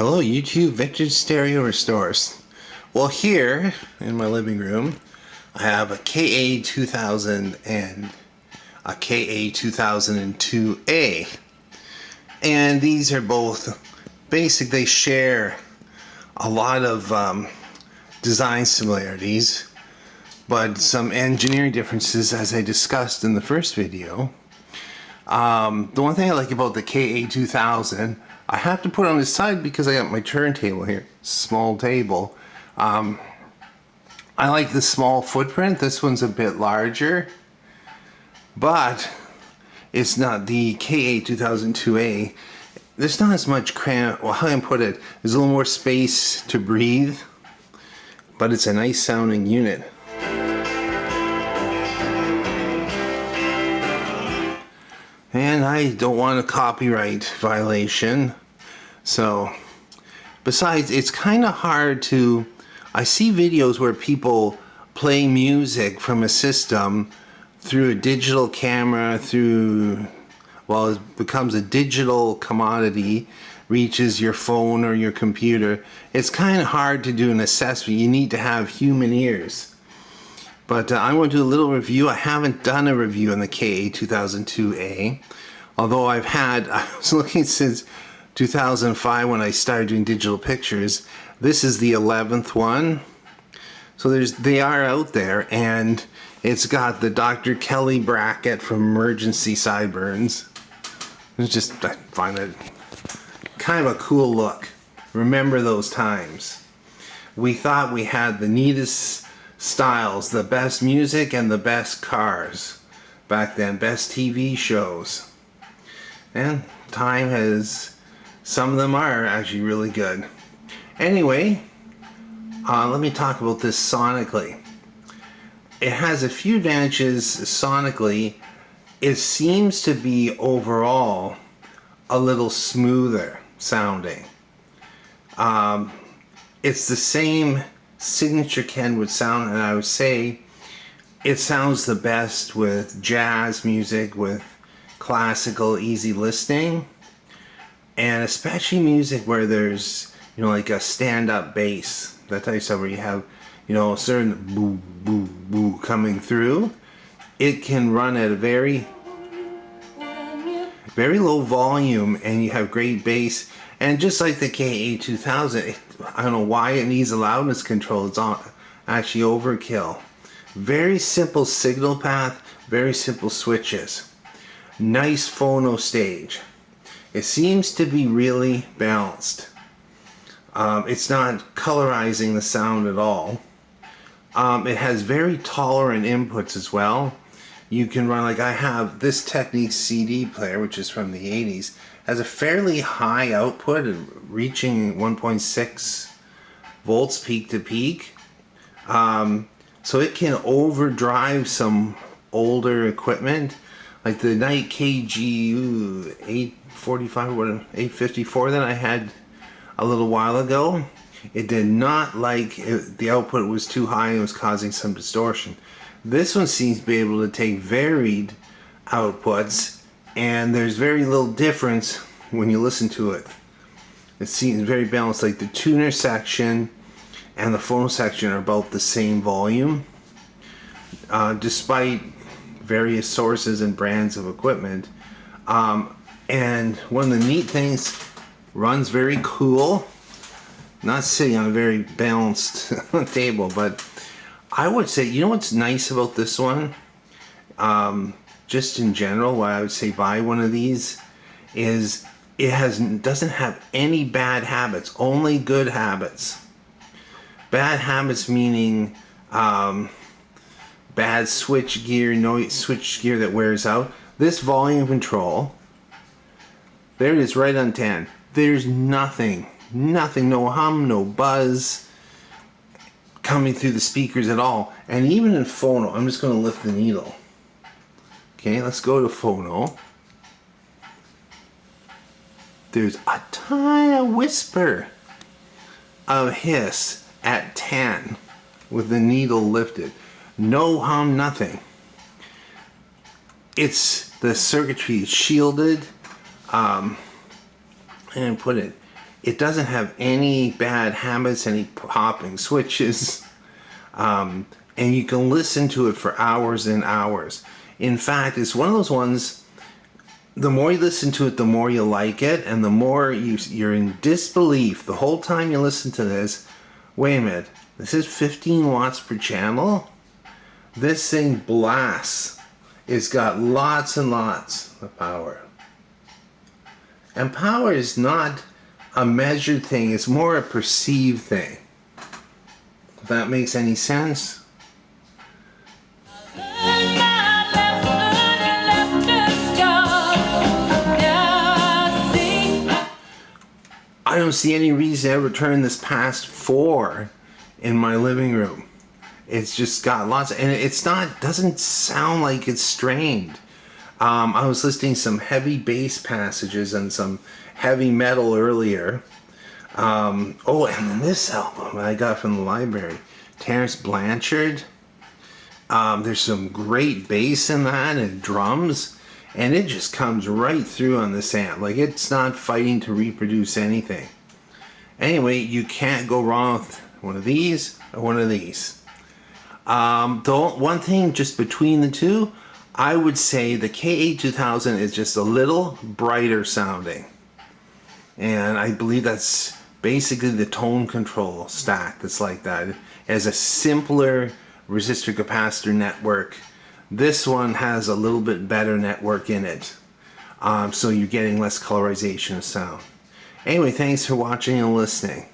Hello YouTube Vintage Stereo Restores. Well, here in my living room I have a KA-2000 and a KA-2002a, and these are both basic. They share a lot of design similarities but some engineering differences, as I discussed in the first video. The one thing I like about the KA-2000, I have to put on this side because I got my turntable here, small table. I like the small footprint. This one's a bit larger, but it's not the KA-2002a. There's not as much cramp, well, how can I put it? There's a little more space to breathe, but it's a nice sounding unit. And I don't want a copyright violation. So, besides, it's kind of hard to, I see videos where people play music from a system through a digital camera, well, it becomes a digital commodity, reaches your phone or your computer. It's kind of hard to do an assessment. You need to have human ears. But I want to do a little review. I haven't done a review on the KA-2002a, although I was looking since 2005 when I started doing digital pictures. This is the 11th one. So they are out there, and it's got the Dr. Kelly bracket from Emergency Sideburns. It's just, I find it kind of a cool look. Remember those times. We thought we had the neatest styles, the best music and the best cars back then, best TV shows, and time has, some of them are actually really good. Anyway, let me talk about this sonically. It has a few advantages sonically. It seems to be overall a little smoother sounding. It's the same signature Kenwood sound, and I would say it sounds the best with jazz music, with classical easy listening, and especially music where there's, you know, like a stand-up bass, that type of stuff where you have, you know, a certain boo boo boo coming through. It can run at a very low volume and you have great bass. And just like the KA-2000, I don't know why it needs a loudness control. It's actually overkill. Very simple signal path, very simple switches. Nice phono stage. It seems to be really balanced. It's not colorizing the sound at all. It has very tolerant inputs as well. You can run, like I have this Technique CD player, which is from the 80s, has a fairly high output, reaching 1.6 volts peak to peak. So it can overdrive some older equipment, like the Night KGU 845 or 854 that I had a little while ago. It did not like it, the output was too high and it was causing some distortion. This one seems to be able to take varied outputs, and there's very little difference when you listen to it. It seems very balanced, like the tuner section and the phono section are about the same volume, despite various sources and brands of equipment. And one of the neat things, runs very cool, not sitting on a very balanced table, but I would say, you know what's nice about this one? Just in general, why I would say buy one of these is it doesn't have any bad habits, only good habits. Bad habits meaning bad switch gear, switch gear that wears out. This volume control, there it is, right on 10. There's nothing, no hum, no buzz coming through the speakers at all. And even in phono, I'm just going to lift the needle. Okay, let's go to phono. There's a tiny whisper of hiss at 10 with the needle lifted. No hum, nothing. It's, the circuitry is shielded, and put it, It doesn't have any bad habits, any popping switches. And you can listen to it for hours and hours. In fact, it's one of those ones, the more you listen to it, the more you like it, and the more you're in disbelief the whole time you listen to this. Wait a minute, this is 15 watts per channel? This thing blasts. It's got lots and lots of power. And power is not a measured thing, it's more a perceived thing. If that makes any sense. I don't see any reason to ever turn this past 4 in my living room. It's just got lots, and it's not, doesn't sound like it's strained. I was listening to some heavy bass passages and some heavy metal earlier. Oh, and then this album I got from the library, Terence Blanchard. There's some great bass in that and drums, and it just comes right through on this amp. Like, it's not fighting to reproduce anything. Anyway, you can't go wrong with one of these or one of these. One thing just between the two, I would say the KA-2000 is just a little brighter sounding. And I believe that's basically the tone control stack that's like that. It has a simpler resistor capacitor network. This one has a little bit better network in it. So you're getting less colorization of sound. Anyway, thanks for watching and listening.